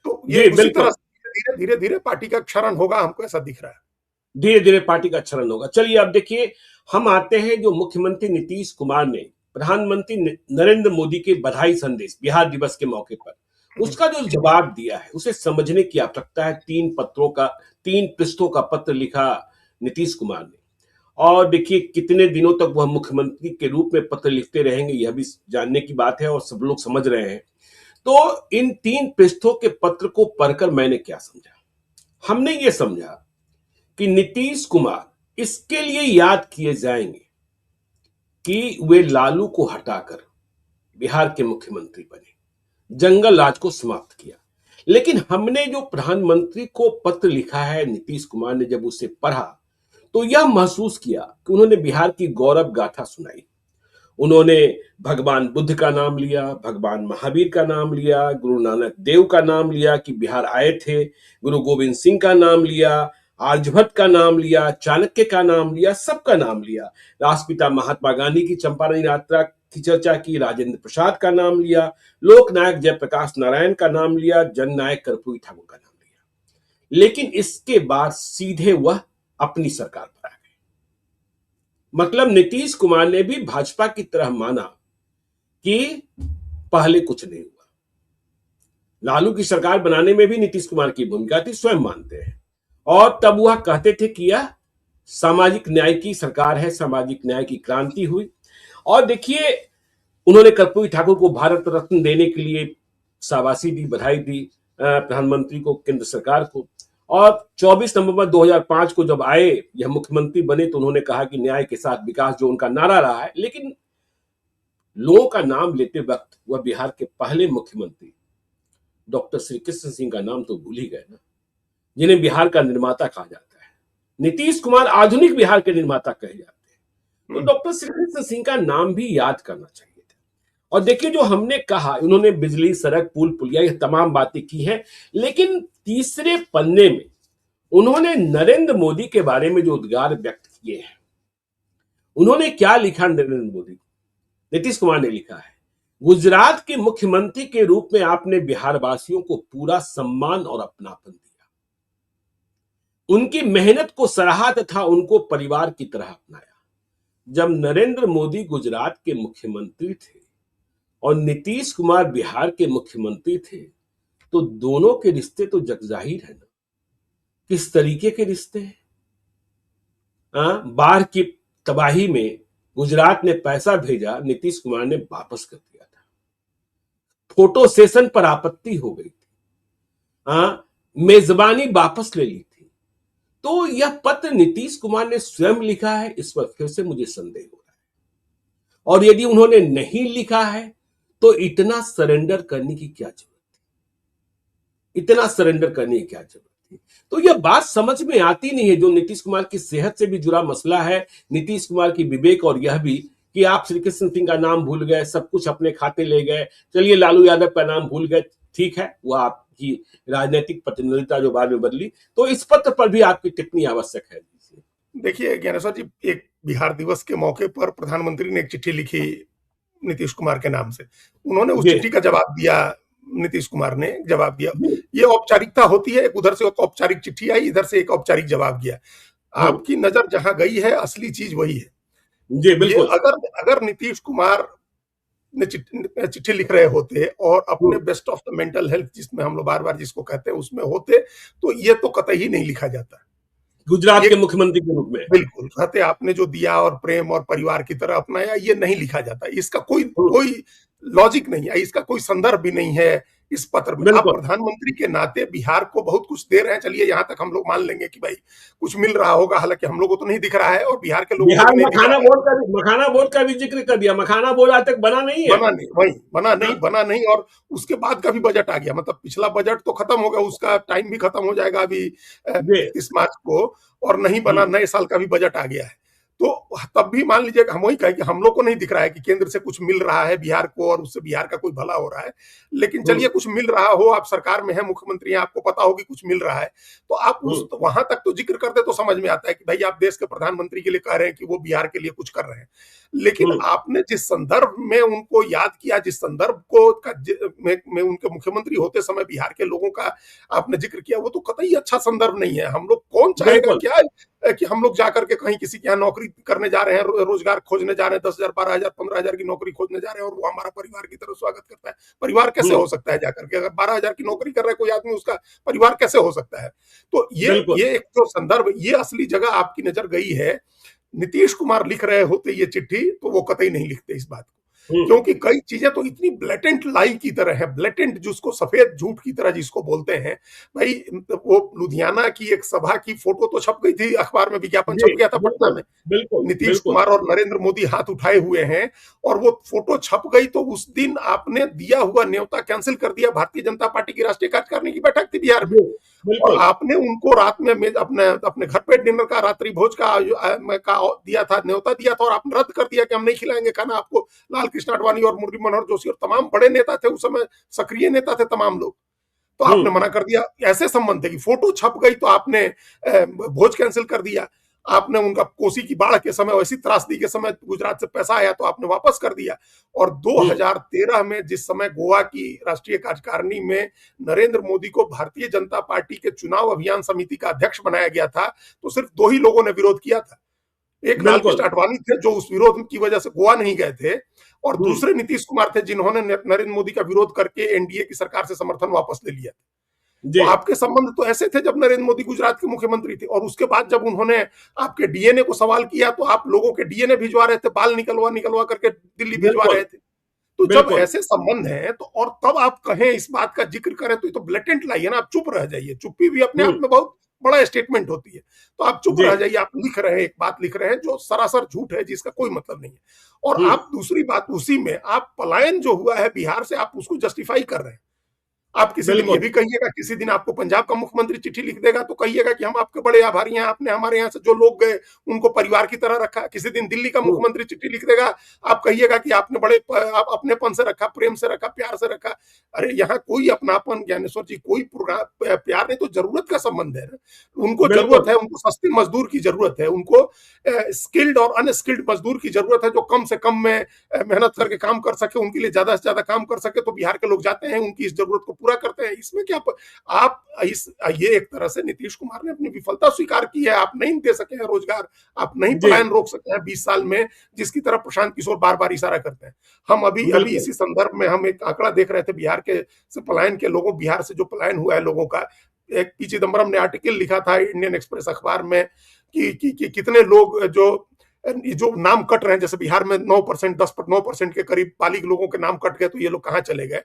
तो जी ये उसी तरह बिल्कुल से धीरे धीरे धीरे पार्टी का क्षरण होगा, हमको ऐसा दिख रहा है। धीरे धीरे पार्टी का क्षरण होगा। चलिए अब देखिए, हम आते हैं जो मुख्यमंत्री नीतीश कुमार ने प्रधानमंत्री नरेंद्र मोदी के बधाई संदेश बिहार दिवस के मौके पर उसका जो जवाब दिया है उसे समझने की आवश्यकता है। 3 पृष्ठों का पत्र लिखा नीतीश कुमार ने, और देखिए कितने दिनों तक वह मुख्यमंत्री के रूप में पत्र लिखते रहेंगे यह भी जानने की बात है, और सब लोग समझ रहे हैं। तो इन 3 पृष्ठों के पत्र को पढ़कर मैंने क्या समझा? हमने ये समझा कि नीतीश कुमार इसके लिए याद किए जाएंगे कि वे लालू को हटाकर बिहार के मुख्यमंत्री बने, जंगल राज को समाप्त किया। लेकिन हमने जो प्रधानमंत्री को पत्र लिखा है नीतीश कुमार ने, जब उसे पढ़ा तो यह महसूस किया कि उन्होंने बिहार की गौरव गाथा सुनाई। उन्होंने भगवान बुद्ध का नाम लिया, भगवान महावीर का नाम लिया, गुरु नानक देव का नाम लिया कि बिहार आए थे, गुरु गोविंद सिंह का नाम लिया, आर्यभट्ट का नाम लिया, चाणक्य का नाम लिया, सबका नाम लिया। राष्ट्रपिता महात्मा गांधी की चंपारण यात्रा की चर्चा की, राजेंद्र प्रसाद का नाम लिया, लोकनायक जयप्रकाश नारायण का नाम लिया, जननायक कर्पूरी ठाकुर का नाम लिया। लेकिन इसके बाद सीधे वह अपनी सरकार पर आ गए। मतलब नीतीश कुमार ने भी भाजपा की तरह माना कि पहले कुछ नहीं हुआ। लालू की सरकार बनाने में भी नीतीश कुमार की भूमिका थी, स्वयं मानते हैं। और तब वह कहते थे कि यह सामाजिक न्याय की सरकार है, सामाजिक न्याय की क्रांति हुई। और देखिए, उन्होंने कर्पूरी ठाकुर को भारत रत्न देने के लिए शाबाशी दी, बधाई दी प्रधानमंत्री को, केंद्र सरकार को। और 24 नवंबर 2005 को जब आए, यह मुख्यमंत्री बने, तो उन्होंने कहा कि न्याय के साथ विकास, जो उनका नारा रहा है। लेकिन लोगों का नाम लेते वक्त वह बिहार के पहले मुख्यमंत्री डॉक्टर श्री कृष्ण सिंह का नाम तो भूल ही गए ना, जिन्हें बिहार का निर्माता कहा जाता है। नीतीश कुमार आधुनिक बिहार के निर्माता कहे जाते हैं, तो डॉक्टर श्री कृष्ण सिंह का नाम भी याद करना चाहिए था। और देखिए, जो हमने कहा, उन्होंने बिजली, सड़क, पुल पुलिया, ये तमाम बातें की हैं। लेकिन तीसरे पन्ने में उन्होंने नरेंद्र मोदी के बारे में जो उद्गार व्यक्त किए हैं, उन्होंने क्या लिखा नरेंद्र मोदी? नीतीश कुमार ने लिखा है, गुजरात के मुख्यमंत्री के रूप में आपने बिहार वासियों को पूरा सम्मान और अपनापन दिया, उनकी मेहनत को सराहा तथा उनको परिवार की तरह अपनाया। जब नरेंद्र मोदी गुजरात के मुख्यमंत्री थे और नीतीश कुमार बिहार के मुख्यमंत्री थे, तो दोनों के रिश्ते तो जगजाहिर है ना, किस तरीके के रिश्ते हैं। बाढ़ की तबाही में गुजरात ने पैसा भेजा, नीतीश कुमार ने वापस कर दिया था। फोटो सेशन पर आपत्ति हो गई थी, मेजबानी वापस ले ली थी। तो यह पत्र नीतीश कुमार ने स्वयं लिखा है, इस पर फिर से मुझे संदेह हो रहा है। और यदि उन्होंने नहीं लिखा है तो इतना सरेंडर करने की क्या जरूरत थी? इतना सरेंडर करने की क्या जरूरत थी? तो यह बात समझ में आती नहीं है। जो नीतीश कुमार की सेहत से भी जुड़ा मसला है, नीतीश कुमार की विवेक, और यह भी कि आप श्री कृष्ण सिंह का नाम भूल गए, सब कुछ अपने खाते ले गए। चलिए, लालू यादव का नाम भूल गए, ठीक है, वह आपकी राजनीतिक प्रतिनिधिता जो बाद में बदली। तो इस पत्र पर भी आपकी टिप्पणी आवश्यक है। देखिए ज्ञानेश्वर जी, एक बिहार दिवस के मौके पर प्रधानमंत्री ने एक चिट्ठी लिखी नीतीश कुमार के नाम से। उन्होंने उस जी चिट्ठी का जवाब दिया, नीतीश कुमार ने जवाब दिया। जी ये औपचारिकता होती है, एक उधर से एक औपचारिक चिट्ठी आई, इधर से एक औपचारिक जवाब गया। हाँ आपकी नजर जहां गई है, असली चीज वही है। जी ये बिल्कुल। अगर अगर नीतीश कुमार ने चिट्ठी लिख रहे होते और अपने hmm, best of the mental health, जिसमें हम लोग बार बार जिसको कहते हैं, उसमें होते, तो ये तो कतई ही नहीं लिखा जाता। गुजरात ये के मुख्यमंत्री के रूप में। बिल्कुल, कहते आपने जो दिया और प्रेम और परिवार की तरह अपनाया, ये नहीं लिखा जाता। इसका कोई हम्म, कोई लॉजिक नहीं है, इसका कोई संदर्भ भी नहीं है इस पत्र में। आप बिल्कुल। प्रधानमंत्री के नाते बिहार को बहुत कुछ दे रहे हैं, चलिए यहाँ तक हम लोग मान लेंगे कि भाई कुछ मिल रहा होगा, हालांकि हम लोगों को तो नहीं दिख रहा है और बिहार के लोगों को बिहार भी नहीं दिख रहा है। मखाना बोर्ड का भी जिक्र कर दिया, मखाना बोर्ड आज तक बना नहीं है। बना नहीं, वही बना नहीं, हाँ, बना नहीं। और उसके बाद का भी बजट आ गया, मतलब पिछला बजट तो खत्म हो गया, उसका टाइम भी खत्म हो जाएगा अभी जी 31 मार्च को, और नहीं बना, हम्म, नए साल का भी बजट आ गया है। तो तब भी मान लीजिए, हम वही कहें कि हम लोग को नहीं दिख रहा है कि केंद्र से कुछ मिल रहा है बिहार को और उससे बिहार का कोई भला हो रहा है। लेकिन हम्म, चलिए, कुछ मिल रहा हो, आप सरकार में है, मुख्यमंत्री हैं, आपको पता होगी कुछ मिल रहा है, तो आप उस हम्म, वहां तक तो जिक्र करते तो समझ में आता है कि भाई आप देश के प्रधानमंत्री के लिए कह रहे हैं कि वो बिहार के लिए कुछ कर रहे हैं। लेकिन हम्म, आपने जिस संदर्भ में उनको याद किया, जिस संदर्भ को में उनके मुख्यमंत्री होते समय बिहार के लोगों का आपने जिक्र किया, वो तो कतई अच्छा संदर्भ नहीं है। हम लोग, कौन चाहेगा बिल्कुल। क्या कि हम लोग जाकर के कहीं किसी के यहाँ नौकरी करने जा रहे हैं, रोजगार खोजने जा रहे हैं, 10,000, 12,000, 15,000 की नौकरी खोजने जा रहे हैं, और वो हमारा परिवार की तरह स्वागत करता है। परिवार कैसे हम्म, हो सकता है जाकर के? अगर 12,000 की नौकरी कर रहा है कोई आदमी, उसका परिवार कैसे हो सकता है? तो बिल्कुल। ये एक जो संदर्भ, ये असली जगह आपकी नजर गई है। नीतीश कुमार लिख रहे होते ये चिट्ठी, तो वो कतई नहीं लिखते इस बात को, हम्म, क्योंकि कई चीजें तो इतनी ब्लेटेंट लाई की तरह है, ब्लेटेंट, जिसको सफेद झूठ की तरह जिसको बोलते हैं। भाई, वो लुधियाना की एक सभा की फोटो तो छप गई थी अखबार में, विज्ञापन जी छप गया था पटना बिल्कुल में, बिल्कुल नीतीश बिल्कुल। कुमार और नरेंद्र मोदी हाथ उठाए हुए हैं, और वो फोटो छप गई, तो उस दिन आपने दिया हुआ न्योता कैंसिल कर दिया। भारतीय जनता पार्टी की राष्ट्रीय कार्यकारिणी की बैठक थी बिहार में, जी और बिल्कुल। आपने उनको रात में अपने अपने घर पे डिनर का, रात्रि भोज का दिया था, न्योता दिया था, और आपने रद्द कर दिया कि हम नहीं खिलाएंगे खाना आपको। लाल कृष्ण आडवाणी और मुरली मनोहर जोशी और तमाम बड़े नेता थे उस समय, सक्रिय नेता थे तमाम लोग, तो आपने हम्म, मना कर दिया। ऐसे संबंध थे कि फोटो छप गई तो आपने भोज कैंसिल कर दिया। आपने उनका कोसी की बाढ़ के समय, वैसी त्रासदी के समय गुजरात से पैसा आया तो आपने वापस कर दिया। और हम्म, 2013 में जिस समय गोवा की राष्ट्रीय कार्यकारिणी में नरेंद्र मोदी को भारतीय जनता पार्टी के चुनाव अभियान समिति का अध्यक्ष बनाया गया था, तो सिर्फ 2 ही लोगों ने विरोध किया था। एक बिल्कुल। लालकृष्ण आडवाणी थे, जो उस विरोध की वजह से गोवा नहीं गए थे, और हम्म, दूसरे नीतीश कुमार थे, जिन्होंने नरेंद्र मोदी का विरोध करके एनडीए की सरकार से समर्थन वापस ले लिया। तो जी आपके संबंध तो ऐसे थे जब नरेंद्र मोदी गुजरात के मुख्यमंत्री थे, और उसके बाद जब उन्होंने आपके डीएनए को सवाल किया, तो आप लोगों के डीएनए भिजवा रहे थे, बाल निकलवा निकलवा करके दिल्ली भिजवा बिल्कुल रहे थे। तो जब बिल्कुल। ऐसे संबंध हैं, तो और तब आप कहें, इस बात का जिक्र करें, तो ये तो ब्लेटेंट लाई है ना। आप चुप रह जाइए, चुप्पी भी अपने आप हम्म, में बहुत बड़ा स्टेटमेंट होती है। तो आप चुप जी रह जाइए, आप लिख रहे हैं, एक बात लिख रहे हैं जो सरासर झूठ है, जिसका कोई मतलब नहीं है। और हम्म, आप दूसरी बात, उसी में आप पलायन जो हुआ है बिहार से, आप उसको जस्टिफाई कर रहे हैं। आप किसी दिन ये बिल्कुल। भी कहिएगा, किसी दिन आपको पंजाब का मुख्यमंत्री चिट्ठी लिख देगा, तो कहिएगा कि हम आपके बड़े आभारी हैं, आपने हमारे यहाँ से जो लोग गए उनको परिवार की तरह रखा। किसी दिन दिल्ली का हम्म, मुख्यमंत्री चिट्ठी लिख देगा, आप कहिएगा कि आपने बड़े आप अपनेपन से रखा, प्रेम से रखा, प्यार से रखा। अरे यहाँ कोई अपनापन, ज्ञानेश्वर जी, कोई प्यार नहीं, तो जरूरत का संबंध है ना। उनको जरूरत बिल्कुल है, उनको सस्ते मजदूर की जरूरत है, उनको स्किल्ड और अनस्किल्ड मजदूर की जरूरत है, जो कम से कम में मेहनत करके काम कर सके, उनके लिए ज्यादा से ज्यादा काम कर सके। तो बिहार के लोग जाते हैं, उनकी इस जरूरत को पूरा करते हैं। इसमें क्या आप इस ये एक तरह से नीतीश कुमार ने अपनी विफलता स्वीकार की है। आप नहीं दे सके हैं रोजगार, आप नहीं जी पलायन रोक सके हैं 20 साल में, जिसकी तरफ प्रशांत किशोर बार बार इशारा करते हैं। हम अभी अभी बिल्कुल। इसी संदर्भ में हम एक आंकड़ा देख रहे थे, बिहार के से पलायन के लोगों, बिहार से जो पलायन हुआ है लोगों का। एक पी चिदम्बरम ने आर्टिकल लिखा था इंडियन एक्सप्रेस अखबार में कि कितने लोग जो नाम कट रहे हैं, जैसे बिहार में 9%, 9% के करीब बालिग लोगों के नाम कट गए, तो ये लोग कहाँ चले गए?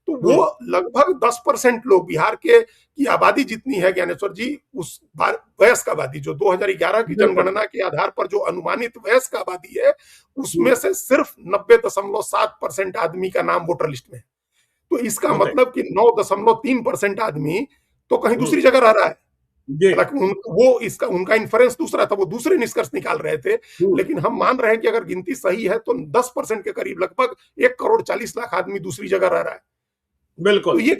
तो वो हम्म, लगभग 10% लोग, बिहार के की आबादी जितनी है ज्ञानेश्वर जी, उस वयस्क आबादी जो 2011 की बिल्कुल। जनगणना के आधार पर जो अनुमानित वयस्क आबादी है, हम्म, उसमें से सिर्फ 90.7% आदमी का नाम वोटर लिस्ट में है। तो इसका ओके। मतलब कि 9.3% आदमी तो कहीं हम्म, दूसरी जगह रह रहा है। जी हालांकि वो इसका उनका इन्फ्रेंस दूसरा था, वो दूसरे निष्कर्ष निकाल रहे थे। हम्म, लेकिन हम मान रहे हैं कि अगर गिनती सही है, तो 10% के करीब, लगभग 1,40,00,000 आदमी दूसरी जगह रह रहा है। तो बिल्कुल। ये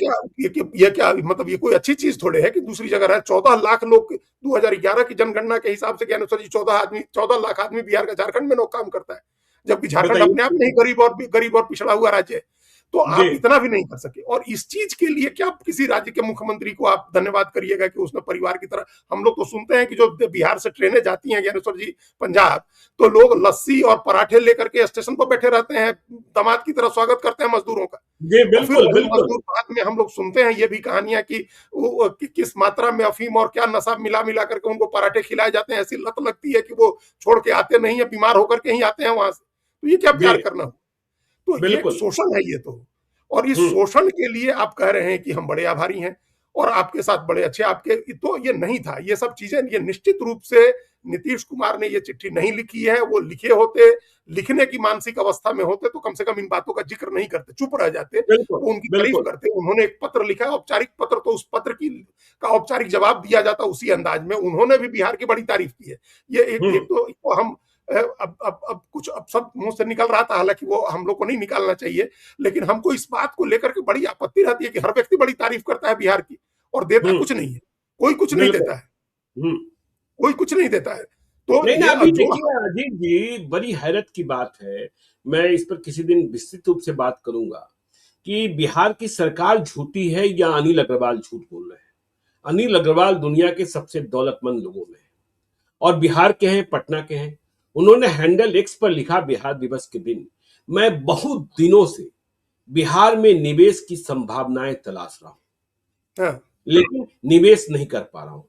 क्या मतलब ये कोई अच्छी चीज थोड़े है कि दूसरी जगह है। 14 लाख लोग 2011 की जनगणना के हिसाब से ज्ञानेश्वर जी 14 लाख आदमी बिहार का झारखंड में लोग काम करता है, जबकि झारखंड अपने आप बताइए। में ही गरीब और पिछड़ा हुआ राज्य है। तो जी। आप इतना भी नहीं कर सके, और इस चीज के लिए क्या किसी राज्य के मुख्यमंत्री को आप धन्यवाद करिएगा कि उसने परिवार की तरह, हम लोग तो सुनते हैं कि जो बिहार से ट्रेनें जाती हैं ज्ञानेश्वर जी पंजाब, तो लोग लस्सी और पराठे लेकर के स्टेशन पर बैठे रहते हैं, दामाद की तरह स्वागत करते हैं मजदूरों का। जी, और फिर बिल्कुल, वही बिल्कुल। मजदूर बाद में हम लोग सुनते हैं ये भी कहानियां कि किस मात्रा में अफीम और क्या नशा मिला मिला करके उनको पराठे खिलाए जाते हैं, ऐसी लत लगती है कि वो छोड़ के आते नहीं है, बीमार होकर के ही आते हैं वहां से। तो ये क्या जी, प्यार करना हो? तो ये एक बिल्कुल। शोषण है ये तो। और इस हुँ, शोषण के लिए आप कह रहे हैं कि हम बड़े आभारी हैं और आपके साथ बड़े अच्छे आपके, तो ये नहीं था, ये सब चीजें, ये निश्चित रूप से नीतीश कुमार ने ये चिट्ठी नहीं लिखी है। वो लिखे होते, लिखने की मानसिक अवस्था में होते तो कम से कम इन बातों का जिक्र नहीं करते, चुप रह जाते, बिल्कुल, वो उनकी तारीफ बिल्कुल। करते। उन्होंने एक पत्र लिखा है, औपचारिक पत्र, तो उस पत्र की का औपचारिक जवाब दिया जाता उसी अंदाज में। उन्होंने भी बिहार की बड़ी तारीफ की है। ये एक हुँ, तो हम अब कुछ अब सब मुंह से निकल रहा था, हालांकि वो हम लोग को नहीं निकालना चाहिए, लेकिन हमको इस बात को लेकर के बड़ी आपत्ति रहती है कि हर व्यक्ति बड़ी तारीफ करता है बिहार की और देता हुँ, कुछ नहीं है। कोई कुछ नहीं बिल्कुल। देता है, हुँ। कोई कुछ नहीं देता है। तो नहीं ना, ये अभी जो देखिए अजीत जी, बड़ी हैरत की बात है, मैं इस पर किसी दिन विस्तृत रूप से बात करूँगा कि बिहार की सरकार झूठी है या अनिल अग्रवाल झूठ बोल रहे हैं। अनिल अग्रवाल दुनिया के सबसे दौलतमंद लोगों में है और बिहार के हैं, पटना के हैं। उन्होंने हैंडल एक्स पर लिखा बिहार दिवस के दिन, मैं बहुत दिनों से बिहार में निवेश की संभावनाएं तलाश रहा हूं, हाँ, लेकिन निवेश नहीं कर पा रहा हूं।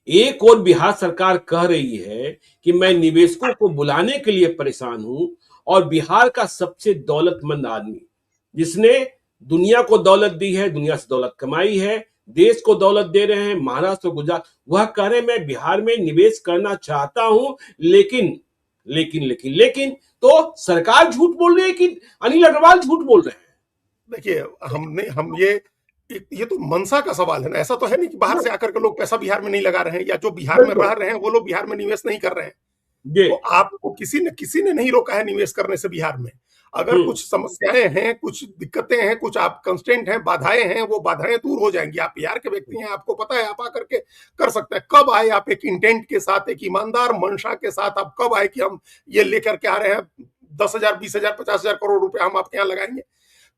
एक और बिहार सरकार कह रही है कि मैं निवेशकों को बुलाने के लिए परेशान हूं, और बिहार का सबसे दौलतमंद आदमी, जिसने दुनिया को दौलत दी है, दुनिया से दौलत कमाई है, देश को दौलत दे रहे हैं, महाराष्ट्र और गुजरात, वह कह रहे हैं मैं बिहार में निवेश करना चाहता हूं, लेकिन लेकिन तो सरकार झूठ बोल रही है कि अनिल अग्रवाल झूठ बोल रहे देखिए हमने हम ये तो मनसा का सवाल है ना। ऐसा तो है नहीं कि बाहर हैं। से आकर के लोग पैसा बिहार में नहीं लगा रहे हैं, या जो बिहार में बिल्कुल। रह रहे हैं वो लोग बिहार में निवेश नहीं कर रहे हैं। जी। तो आपको किसी ने नहीं रोका है निवेश करने से बिहार में। अगर हम्म। कुछ समस्याएं हैं, कुछ दिक्कतें हैं, कुछ आप कंस्टेंट हैं, बाधाएं हैं, वो बाधाएं दूर हो जाएंगी। आप बिहार के व्यक्ति हैं, आपको पता है, आप आकर के कर सकते हैं। कब आए आप एक इंटेंट के साथ, एक ईमानदार मंशा के साथ, आप कब आए कि हम ये लेकर के आ रहे हैं 10,000, 20,000, 50,000 करोड़ रुपए हम आपके यहाँ लगाएंगे।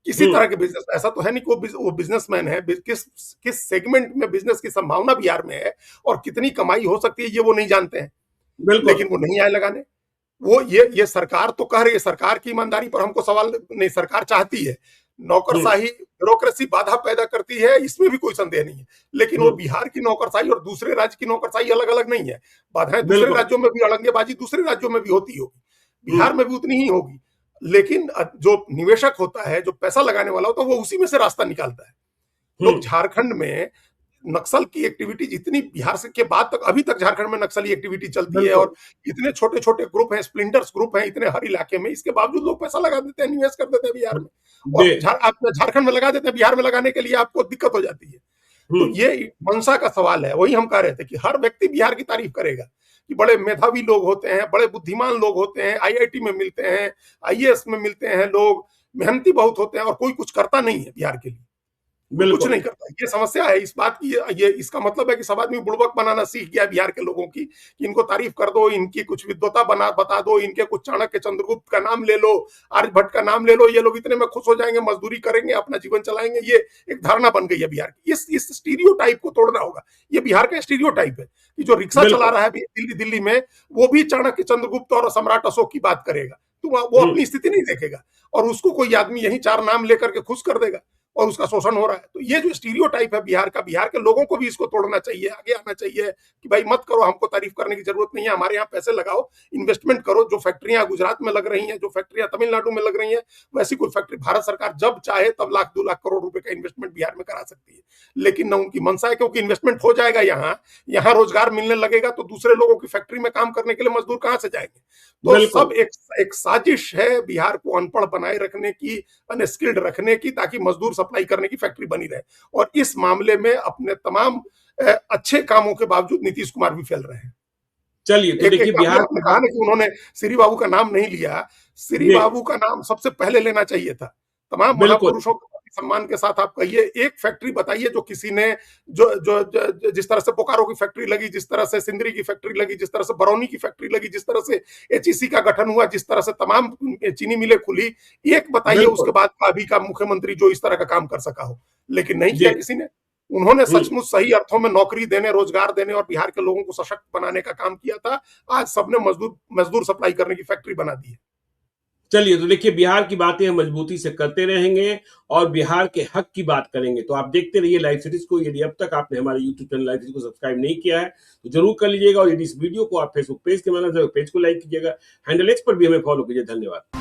किसी हम्म। तरह के बिजनेस, ऐसा तो है नहीं कि वो बिजनेसमैन है। किस सेगमेंट में बिजनेस की संभावना बिहार में है और कितनी कमाई हो सकती है ये वो नहीं जानते हैं, बिल्कुल। लेकिन वो नहीं आए लगाने। वो ये सरकार तो कह रही है, सरकार की ईमानदारी पर हमको सवाल नहीं। सरकार चाहती है, हम्म। नौकरशाही, ब्यूरोक्रेसी बाधा पैदा करती है, इसमें भी कोई संदेह नहीं है। लेकिन वो हम्म। बिहार की नौकरशाही और दूसरे राज्य की नौकरशाही अलग अलग नहीं है। बाधाएं दूसरे बिल्कुल। राज्यों में भी, अड़ंगेबाजी दूसरे राज्यों में भी होती होगी, बिहार हम्म। में भी उतनी ही होगी। लेकिन जो निवेशक होता है, जो पैसा लगाने वाला होता है, वो उसी में से रास्ता निकालता है। लोग हम्म। झारखंड में नक्सल की एक्टिविटी जितनी बिहार से के बाद तक, अभी तक झारखंड में नक्सली एक्टिविटी चलती है, बिल्कुल। और इतने छोटे छोटे ग्रुप हैं, स्प्लिंटर्स ग्रुप हैं इतने हर इलाके में, इसके बावजूद लोग पैसा लगा देते हैं, निवेश कर देते हैं बिहार में। जी। और आप झारखंड में लगा देते हैं, बिहार में लगाने के लिए आपको दिक्कत हो जाती है। तो हम्म। ये मंशा का सवाल है। वही हम कह रहे थे कि हर व्यक्ति बिहार की तारीफ करेगा कि बड़े मेधावी लोग होते हैं, बड़े बुद्धिमान लोग होते हैं, आईआईटी में मिलते हैं, आईएएस में मिलते हैं लोग, मेहनती बहुत होते हैं, और कोई कुछ करता नहीं है बिहार के लिए। कोई कुछ बिल्कुल। नहीं करता। ये समस्या है इस बात की। ये इसका मतलब है कि सब आदमी बुड़बक बनाना सीख गया बिहार के लोगों की, कि इनको तारीफ कर दो, इनकी कुछ विद्वता बता दो, इनके कुछ चाणक्य, चंद्रगुप्त का नाम ले लो, आर्यभट्ट का नाम ले लो, ये लोग इतने में खुश हो जाएंगे, मजदूरी करेंगे, अपना जीवन चलाएंगे। ये एक धारणा बन गई है बिहार की। इस स्टीरियोटाइप को तोड़ना होगा। ये बिहार का स्टीरियोटाइप है कि जो रिक्शा चला बिल्कुल। रहा है दिल्ली दिल्ली में, वो भी चाणक्य, चंद्रगुप्त और सम्राट अशोक की बात करेगा। तो वो हम्म। अपनी स्थिति नहीं देखेगा, और उसको कोई आदमी यही चार नाम लेकर के खुश कर देगा, और उसका शोषण हो रहा है। तो ये जो स्टीरियोटाइप है बिहार का, बिहार के लोगों को भी इसको तोड़ना चाहिए, आगे आना चाहिए कि भाई मत करो, हमको तारीफ करने की जरूरत नहीं है, हमारे यहाँ पैसे लगाओ, इन्वेस्टमेंट करो। जो फैक्ट्रियां गुजरात में लग रही हैं, जो फैक्ट्रियां तमिलनाडु में लग रही हैं, वैसी कोई फैक्ट्री भारत सरकार जब चाहे तब लाख 2 लाख करोड़ रुपए का इन्वेस्टमेंट बिहार में करा सकती है। लेकिन न उनकी मंशा है, क्योंकि इन्वेस्टमेंट हो जाएगा, यहाँ रोजगार मिलने लगेगा, तो दूसरे लोगों की फैक्ट्री में काम करने के लिए मजदूर कहाँ से जाएंगे? तो बिल्कुल। सब एक साजिश है बिहार को अनपढ़ बनाए रखने की, अनस्किल्ड रखने की, ताकि मजदूर सप्लाई करने की फैक्ट्री बनी रहे। और इस मामले में अपने तमाम अच्छे कामों के बावजूद नीतीश कुमार भी फैल रहे हैं। चलिए, तो एक देखिए एक आपने बिहार आपने की कहा बात। ना कि उन्होंने श्री बाबू का नाम नहीं लिया। श्री जी। बाबू का नाम सबसे पहले लेना चाहिए था। तमाम बिल्कुल। महापुरुषों के सम्मान के साथ आप कहिए, एक फैक्ट्री बताइए जो किसी ने जो जिस तरह से बोकारो की फैक्ट्री लगी, जिस तरह से सिंदरी की फैक्ट्री लगी, जिस तरह से बरौनी की फैक्ट्री लगी, जिस तरह से एचईसी का गठन हुआ, जिस तरह से तमाम चीनी मिलें खुली, एक बताइए उसके बिल्कुल बाद का अभी का मुख्यमंत्री जो इस तरह का काम कर सका हो। लेकिन नहीं जी। किया किसी ने। उन्होंने सचमुच सही अर्थों में नौकरी देने, रोजगार देने और बिहार के लोगों को सशक्त बनाने का काम किया था। आज सबने मजदूर मजदूर सप्लाई करने की फैक्ट्री बना दी है। चलिए, तो देखिए बिहार की बातें हम मजबूती से करते रहेंगे और बिहार के हक की बात करेंगे। तो आप देखते रहिए लाइव सिटीज को। यदि अब तक आपने हमारे यूट्यूब चैनल लाइव सिटीज को सब्सक्राइब नहीं किया है तो जरूर कर लीजिएगा, और यदि इस वीडियो को आप फेसबुक पेज के माध्यम से पेज को लाइक कीजिएगा, हैंडल एक्स पर भी हमें फॉलो कीजिए। धन्यवाद।